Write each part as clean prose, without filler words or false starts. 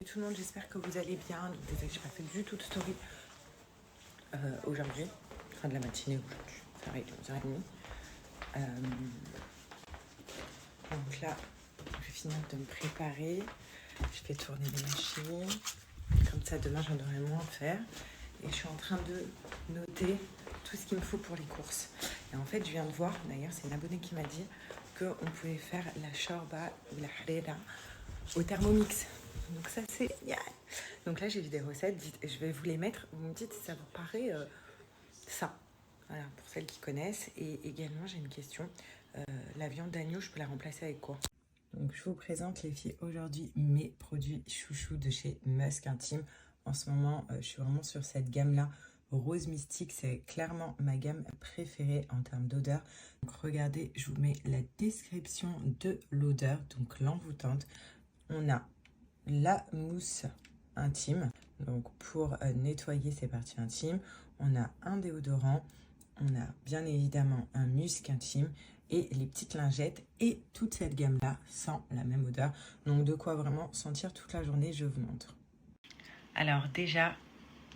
Tout le monde, j'espère que vous allez bien. Donc, désolé, j'ai pas fait du tout de story aujourd'hui, fin de la matinée aujourd'hui, ça arrive 11h30. Donc là, je vais finir de me préparer. Je vais tourner les machines. Comme ça, demain, j'en aurai moins à faire. Et je suis en train de noter tout ce qu'il me faut pour les courses. Et en fait, je viens de voir, d'ailleurs, c'est une abonnée qui m'a dit qu'on pouvait faire la shorba ou la harira au Thermomix. Donc ça, c'est génial. Donc là, j'ai vu des recettes. Je vais vous les mettre. Vous me dites si ça vous paraît ça. Voilà, pour celles qui connaissent. Et également, j'ai une question. La viande d'agneau, je peux la remplacer avec quoi? Donc, je vous présente, les filles, aujourd'hui mes produits chouchous de chez Musk Intime. En ce moment, je suis vraiment sur cette gamme-là. Rose Mystique, c'est clairement ma gamme préférée en termes d'odeur. Donc, regardez, je vous mets la description de l'odeur, donc l'envoûtante. On a la mousse intime, donc pour nettoyer ses parties intimes. On a un déodorant, on a bien évidemment un musc intime et les petites lingettes, et toute cette gamme là sent la même odeur, donc de quoi vraiment sentir toute la journée. Je vous montre. Alors déjà,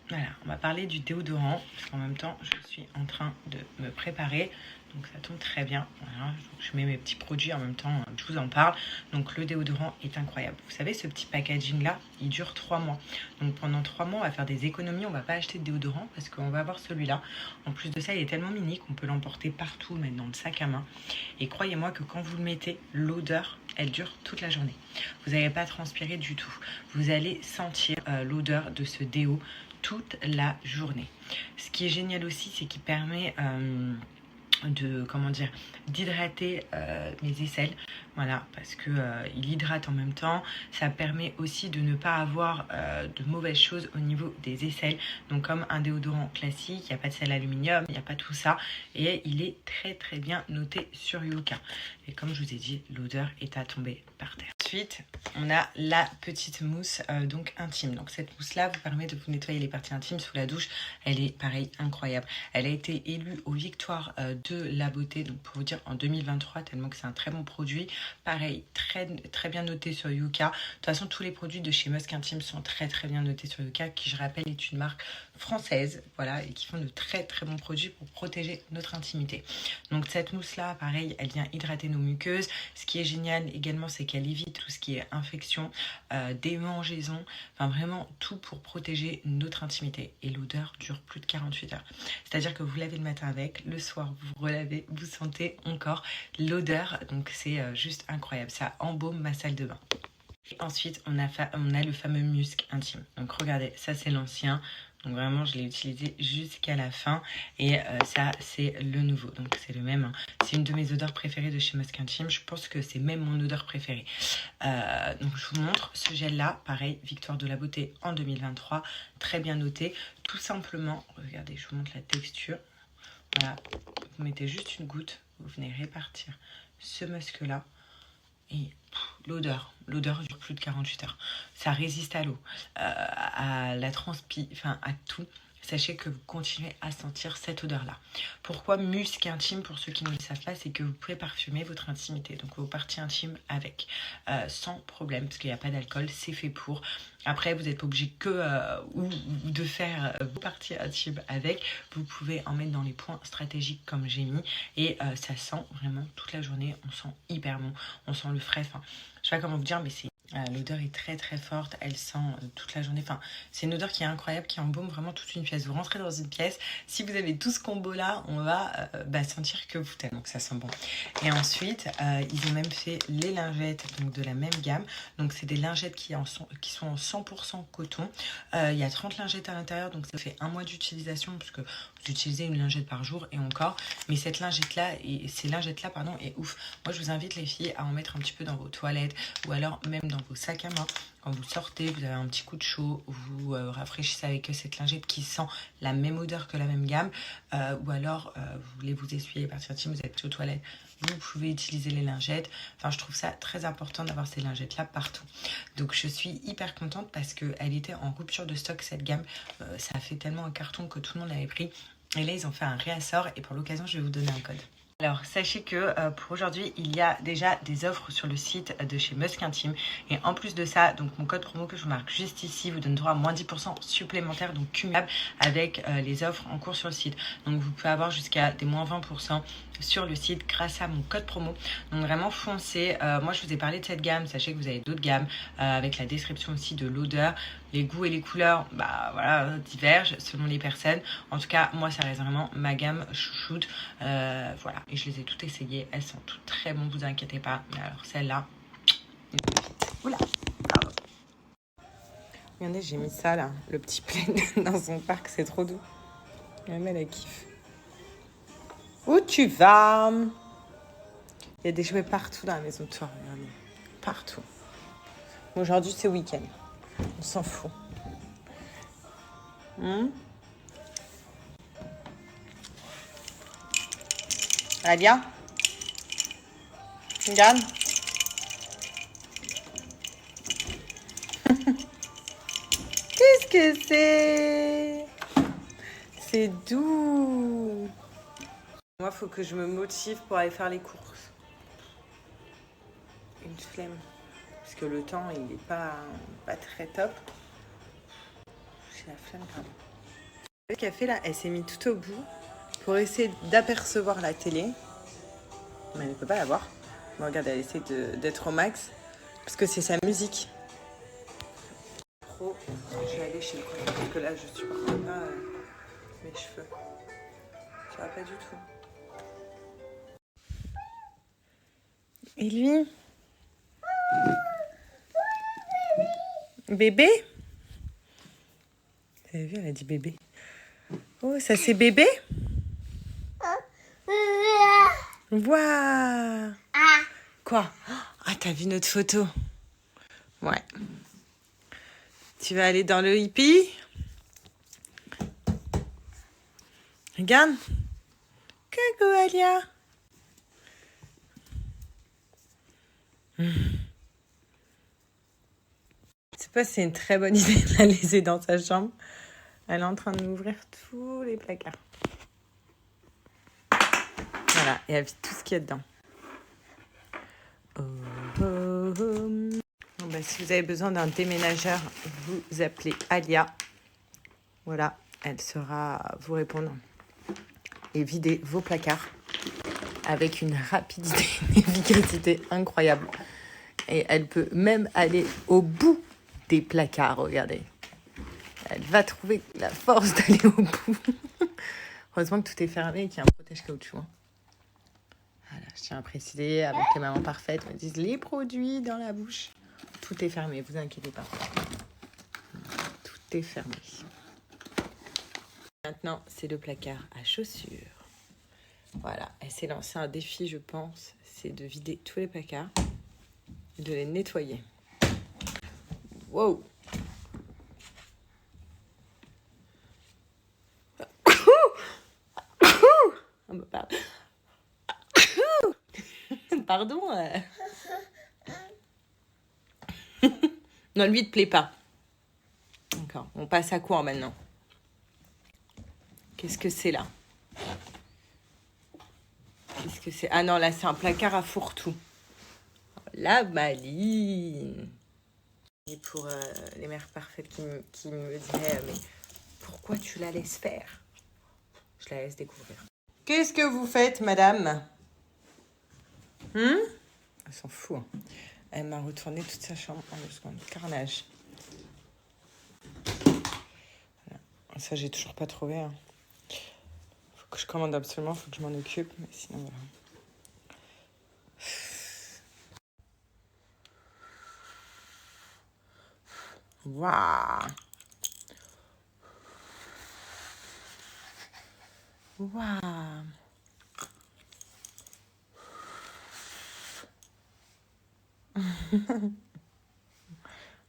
voilà, on va parler du déodorant, parce qu'en même temps, je suis en train de me préparer. Donc ça tombe très bien. Voilà, je mets mes petits produits en même temps, je vous en parle. Donc le déodorant est incroyable. Vous savez, ce petit packaging là, il dure 3 mois. Donc pendant 3 mois, on va faire des économies. On va pas acheter de déodorant parce qu'on va avoir celui-là. En plus de ça, il est tellement mini qu'on peut l'emporter partout, mettre dans le sac à main. Et croyez-moi que quand vous le mettez, l'odeur, elle dure toute la journée. Vous n'allez pas transpirer du tout. Vous allez sentir l'odeur de ce déo toute la journée. Ce qui est génial aussi, c'est qu'il permet d'hydrater mes aisselles, voilà, parce que il hydrate en même temps. Ça permet aussi de ne pas avoir de mauvaises choses au niveau des aisselles. Donc comme un déodorant classique, il n'y a pas de sel aluminium, il n'y a pas tout ça, et il est très très bien noté sur Yuka. Et comme je vous ai dit, l'odeur est à tomber par terre. Ensuite, on a la petite mousse donc intime. Donc cette mousse là vous permet de vous nettoyer les parties intimes sous la douche. Elle est pareil incroyable. Elle a été élue aux victoires de la beauté, donc pour vous dire en 2023, tellement que c'est un très bon produit. Pareil, très très bien noté sur Yuka. De toute façon, tous les produits de chez Musk Intime sont très très bien notés sur Yuka, qui, je rappelle, est une marque française, voilà, et qui font de très très bons produits pour protéger notre intimité. Donc cette mousse là, pareil, elle vient hydrater nos muqueuses. Ce qui est génial également, c'est qu'elle évite tout ce qui est infection, démangeaison, enfin vraiment tout pour protéger notre intimité. Et l'odeur dure plus de 48 heures. C'est-à-dire que vous lavez le matin avec, le soir vous relavez, vous sentez encore l'odeur. Donc c'est juste incroyable, ça embaume ma salle de bain. Et ensuite, on a le fameux musc intime. Donc regardez, ça c'est l'ancien. Donc vraiment, je l'ai utilisé jusqu'à la fin. Et ça, c'est le nouveau. Donc c'est le même. Hein. C'est une de mes odeurs préférées de chez Musk Intime. Je pense que c'est même mon odeur préférée. Donc je vous montre ce gel-là. Pareil, victoire de la beauté en 2023. Très bien noté. Tout simplement, regardez, je vous montre la texture. Voilà, vous mettez juste une goutte. Vous venez répartir ce musc-là. Et l'odeur dure plus de 48 heures. Ça résiste à l'eau, à la transpi, enfin à tout. Sachez que vous continuez à sentir cette odeur-là. Pourquoi musc intime? Pour ceux qui ne le savent pas, c'est que vous pouvez parfumer votre intimité, donc vos parties intimes avec, sans problème, parce qu'il n'y a pas d'alcool, c'est fait pour. Après, vous n'êtes pas obligé ou de faire vos parties intimes avec. Vous pouvez en mettre dans les points stratégiques comme j'ai mis. Et ça sent vraiment toute la journée. On sent hyper bon. On sent le frais. Enfin, je sais pas comment vous dire, mais c'est... l'odeur est très très forte, elle sent toute la journée, enfin c'est une odeur qui est incroyable, qui embaume vraiment toute une pièce. Vous rentrez dans une pièce, si vous avez tout ce combo là, on va sentir que vous t'aimez, donc ça sent bon. Et ensuite ils ont même fait les lingettes, donc de la même gamme, donc c'est des lingettes qui sont en 100% coton. Il y a 30 lingettes à l'intérieur, donc ça fait 1 mois d'utilisation, parce que vous utilisez une lingette par jour et encore, mais cette lingette là et ces lingettes là est ouf. Moi je vous invite les filles à en mettre un petit peu dans vos toilettes, ou alors même dans vos sacs à main. Quand vous sortez, vous avez un petit coup de chaud, vous rafraîchissez avec cette lingette qui sent la même odeur que la même gamme, ou alors vous voulez vous essuyer les parties intimes, vous êtes aux toilettes, vous pouvez utiliser les lingettes. Enfin, je trouve ça très important d'avoir ces lingettes là partout. Donc je suis hyper contente parce qu'elle était en rupture de stock, cette gamme. Ça a fait tellement un carton que tout le monde l'avait pris. Et là, ils ont fait un réassort, et pour l'occasion, je vais vous donner un code. Alors, sachez que pour aujourd'hui, il y a déjà des offres sur le site de chez Musk Intime. Et en plus de ça, donc mon code promo que je vous marque juste ici vous donne droit à moins 10% supplémentaires, donc cumulable avec les offres en cours sur le site. Donc, vous pouvez avoir jusqu'à des moins 20% sur le site grâce à mon code promo. Donc, vraiment foncez. Moi, je vous ai parlé de cette gamme. Sachez que vous avez d'autres gammes avec la description aussi de l'odeur. Les goûts et les couleurs, bah voilà, divergent selon les personnes. En tout cas, moi, ça reste vraiment ma gamme chouchoute. Voilà, et je les ai toutes essayées. Elles sont toutes très bonnes, vous inquiétez pas. Mais alors, celle-là, une pépite. Oula, pardon. Regardez, j'ai mis ça là, le petit plaid dans son parc, c'est trop doux. Même elle kiffe. Où tu vas? Il y a des jouets partout dans la maison de toi, regardez. Partout. Aujourd'hui, c'est week-end. On s'en fout. Alia, regarde. Qu'est-ce que c'est? C'est doux. Moi, il faut que je me motive pour aller faire les courses. Une flemme. Parce que le temps, il n'est pas très top. J'ai la flemme, pardon. Le café, là, elle s'est mise tout au bout pour essayer d'apercevoir la télé. Mais elle ne peut pas la voir. Bon, regarde, elle essaie d'être au max. Parce que c'est sa musique. Je vais aller chez le coiffeur parce que là, je supporte pas mes cheveux. Ça va pas du tout. Et lui? Bébé? Vous avez vu, elle a dit bébé. Oh, ça c'est bébé? Waouh! Quoi? Ah, t'as vu notre photo? Ouais. Tu vas aller dans le hippie? Regarde. Coucou, Alia. Je sais pas si c'est une très bonne idée de la laisser dans sa chambre. Elle est en train de m'ouvrir tous les placards. Voilà, et elle vit tout ce qu'il y a dedans. Bon, bah, si vous avez besoin d'un déménageur, vous appelez Alia. Voilà, elle saura vous répondre et vider vos placards avec une rapidité, une efficacité incroyable. Et elle peut même aller au bout des placards, regardez. Elle va trouver la force d'aller au bout. Heureusement que tout est fermé et qu'il y a un protège-caoutchouc. Hein. Voilà, je tiens à préciser, avec les mamans parfaites, me disent les produits dans la bouche. Tout est fermé, vous inquiétez pas. Tout est fermé. Maintenant, c'est le placard à chaussures. Voilà, elle s'est lancée un défi, je pense, c'est de vider tous les placards et de les nettoyer. Wow! Oh, bah, pardon. Pardon. Non, lui, il te plaît pas. D'accord. On passe à quoi maintenant? Qu'est-ce que c'est là? Qu'est-ce que c'est? Ah non, là, c'est un placard à fourre-tout. Oh, la maline. Et pour les mères parfaites qui me diraient, mais pourquoi tu la laisses faire? Je la laisse découvrir. Qu'est-ce que vous faites, madame? Elle s'en fout. Hein. Elle m'a retourné toute sa chambre en 2 secondes. Carnage. Voilà. Ça, j'ai toujours pas trouvé. Hein. Faut que je commande absolument, faut que je m'en occupe. Mais sinon, voilà. Waouh. Waouh.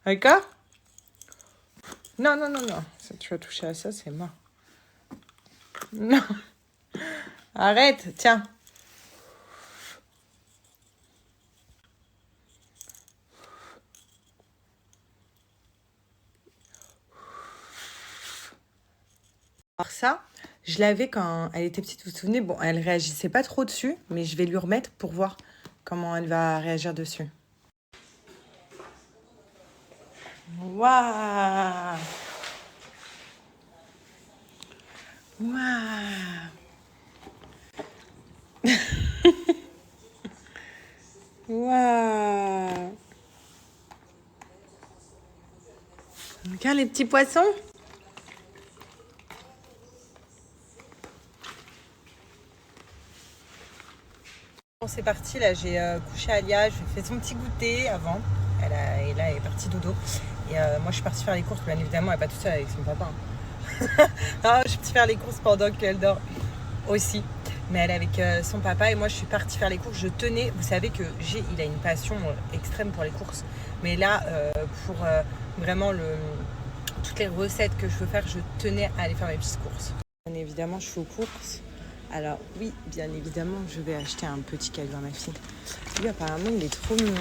D'accord? Non, non, non, non. Si tu vas toucher à ça, c'est mort. Non. Arrête, tiens. Alors ça, Je l'avais quand elle était petite, vous vous souvenez? Bon, elle réagissait pas trop dessus, mais je vais lui remettre pour voir comment elle va réagir dessus. Waouh! Waouh! Waouh! Regarde les petits poissons. Bon, c'est parti, là j'ai couché Alia, je lui ai fait son petit goûter avant. Et là elle est partie dodo. Et moi je suis partie faire les courses, bien évidemment, elle n'est pas toute seule avec son papa. Non, je suis partie faire les courses pendant qu'elle dort aussi. Mais elle est avec son papa et moi je suis partie faire les courses. Je tenais, vous savez que il a une passion extrême pour les courses. Mais là, pour vraiment toutes les recettes que je veux faire, je tenais à aller faire mes petites courses. Bien évidemment, je fais aux courses. Alors oui, bien évidemment, je vais acheter un petit cadeau à ma fille. Lui, apparemment, il est trop mignon.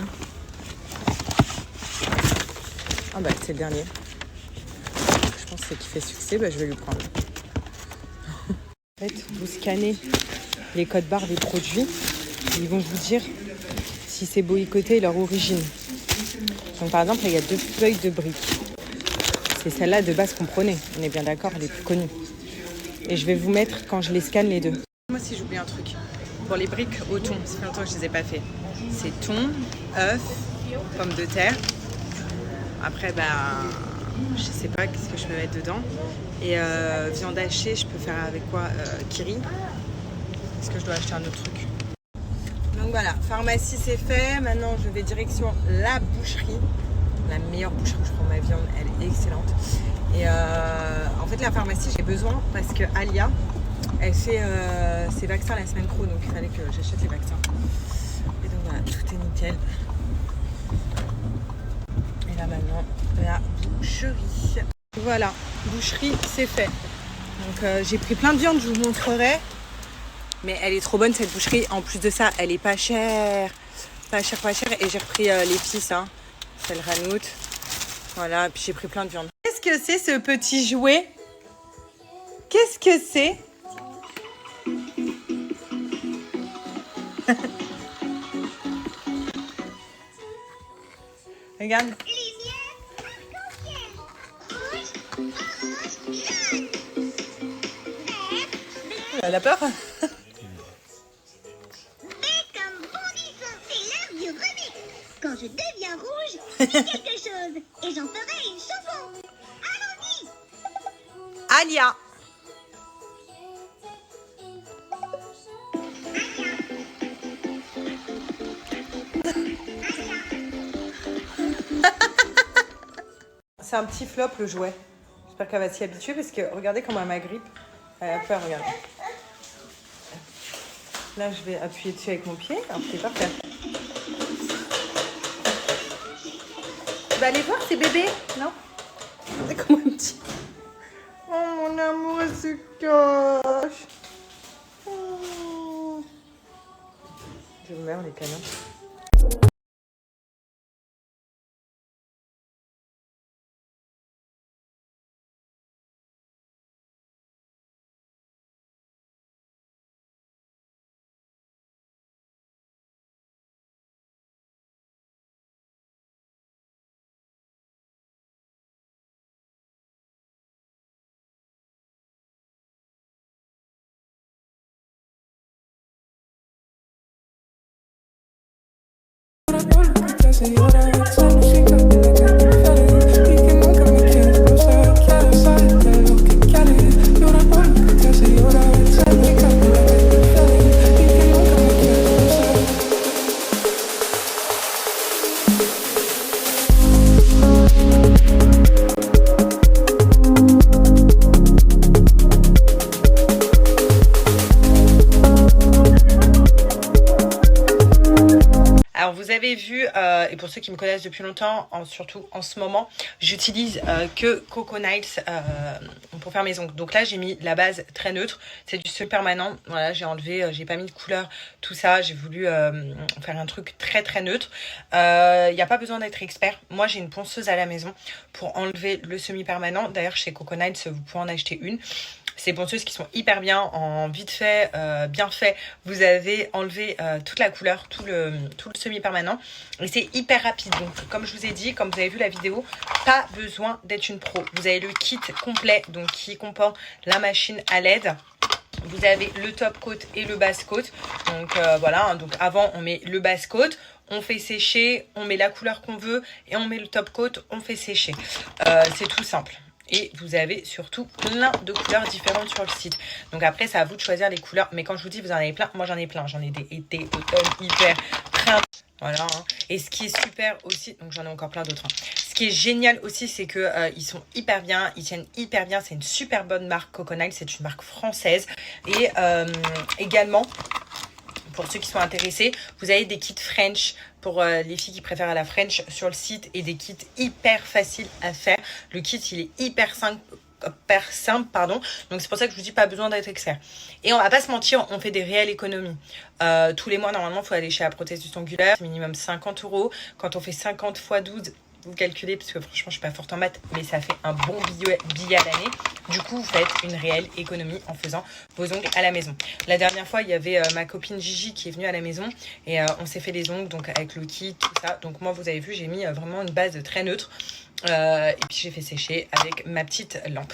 Ah bah, c'est le dernier. Je pense que c'est qui fait succès, bah, je vais lui prendre. En fait, vous scannez les codes barres des produits et ils vont vous dire si c'est boycotté et leur origine. Donc par exemple, il y a 2 feuilles de briques. C'est celle-là de base qu'on prenait, on est bien d'accord, les plus connues. Et je vais vous mettre quand je les scanne les deux. Moi aussi j'oublie un truc. Pour les briques au thon, ça fait longtemps que je ne les ai pas fait. C'est thon, œuf, pommes de terre. Après, je sais pas qu'est-ce que je peux mettre dedans. Et viande hachée, je peux faire avec quoi? Kiri. Est-ce que je dois acheter un autre truc? Donc voilà, pharmacie c'est fait. Maintenant je vais direction la boucherie. La meilleure boucherie où je prends ma viande, elle est excellente. Et en fait la pharmacie j'ai besoin parce que Alia elle fait ses vaccins la semaine pro, donc il fallait que j'achète les vaccins. Et donc voilà, tout est nickel. Et là maintenant la boucherie. Voilà, boucherie c'est fait. Donc j'ai pris plein de viande, je vous montrerai. Mais elle est trop bonne cette boucherie. En plus de ça, elle est pas chère. Pas chère, pas chère. Et j'ai repris l'épice, hein. C'est le ranout. Voilà, puis j'ai pris plein de viande. Qu'est-ce que c'est ce petit jouet? Qu'est-ce que c'est? Regarde. Elle a peur? Quand je deviens rouge, dis quelque chose et j'en ferai une chanson. Allons-y. Alia. C'est un petit flop le jouet. J'espère qu'elle va s'y habituer parce que regardez comment elle m'agrippe. Elle a peur, regarde. Là, je vais appuyer dessus avec mon pied. Alors, c'est parfait. Tu vas aller voir ces bébés? Non? Regardez comment elle me dit. Oh, mon amour, elle se cache. Oh. Je me mets les canons. Alors vous avez vu, et pour ceux qui me connaissent depuis longtemps, surtout en ce moment, j'utilise que Coco Nights pour faire mes ongles. Donc là j'ai mis la base très neutre, c'est du seul permanent. Voilà, j'ai enlevé, j'ai pas mis de couleur, tout ça. J'ai voulu faire un truc très très neutre. Il n'y a pas besoin d'être expert. Moi j'ai une ponceuse à la maison pour enlever le semi-permanent. D'ailleurs chez Coco Nights vous pouvez en acheter une. ces ponceuses qui sont hyper bien, en vite fait, bien fait. Vous avez enlevé toute la couleur, tout le semi-permanent. Et c'est hyper rapide. Donc, comme je vous ai dit, comme vous avez vu la vidéo, pas besoin d'être une pro. Vous avez le kit complet, donc qui comporte la machine à LED. Vous avez le top coat et le base coat. Donc voilà, donc avant on met le base coat, on fait sécher, on met la couleur qu'on veut et on met le top coat, on fait sécher. C'est tout simple. Et vous avez surtout plein de couleurs différentes sur le site. Donc après, c'est à vous de choisir les couleurs. Mais quand je vous dis, vous en avez plein, moi j'en ai plein. J'en ai des été, automne, hiver, printemps. Voilà. Hein. Et ce qui est super aussi, donc j'en ai encore plein d'autres. Hein. Ce qui est génial aussi, c'est que ils sont hyper bien, ils tiennent hyper bien. C'est une super bonne marque Coconut, c'est une marque française. Et également, pour ceux qui sont intéressés, vous avez des kits French pour les filles qui préfèrent la French sur le site et des kits hyper faciles à faire. Le kit, il est hyper simple, pardon. Donc c'est pour ça que je vous dis pas besoin d'être expert. Et on va pas se mentir, on fait des réelles économies. Tous les mois, normalement, il faut aller chez la prothésiste ongulaire, c'est minimum 50 €. Quand on fait 50 x 12, vous calculez, parce que franchement, je suis pas forte en maths, mais ça fait un bon billet à l'année. Du coup, vous faites une réelle économie en faisant vos ongles à la maison. La dernière fois, il y avait ma copine Gigi qui est venue à la maison et on s'est fait les ongles, donc avec le kit, tout ça. Donc moi, vous avez vu, j'ai mis vraiment une base très neutre. Et puis j'ai fait sécher avec ma petite lampe.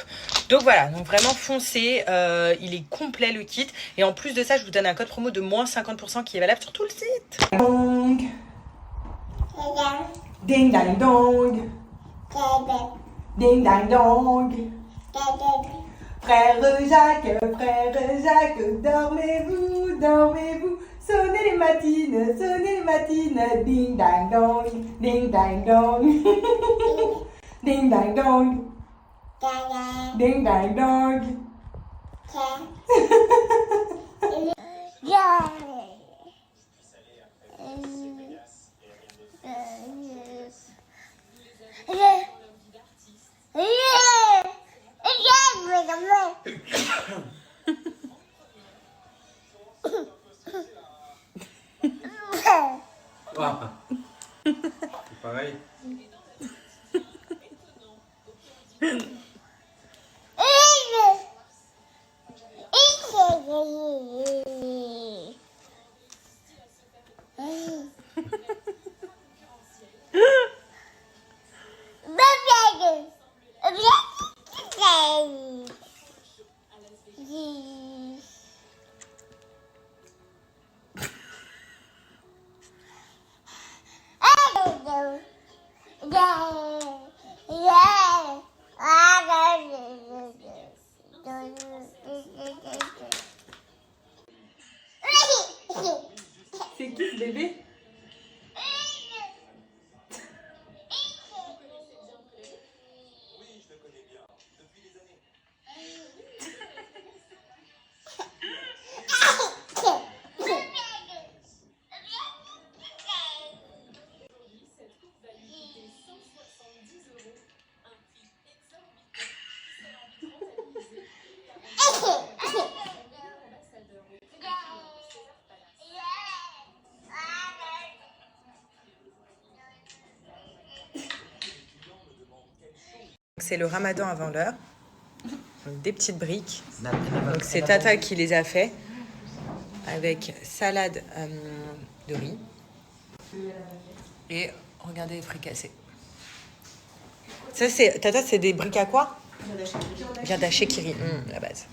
Donc voilà, donc vraiment foncez, il est complet le kit. Et en plus de ça, je vous donne un code promo de moins 50% qui est valable sur tout le site. Dong. Ding dang dong. Ding dang dong. Frère Jacques, dormez-vous, dormez-vous. Sonnez les matines, ding dang dong, ding dang dong. Ding dang dong. Ding dang dong. C'est pareil. C'est qui ce bébé? C'est le ramadan avant l'heure. Des petites briques. Donc c'est Tata qui les a fait. Avec salade de riz. Et regardez les fricassés. Ça c'est Tata, c'est des briques à quoi? Viande hachée kiri, la base.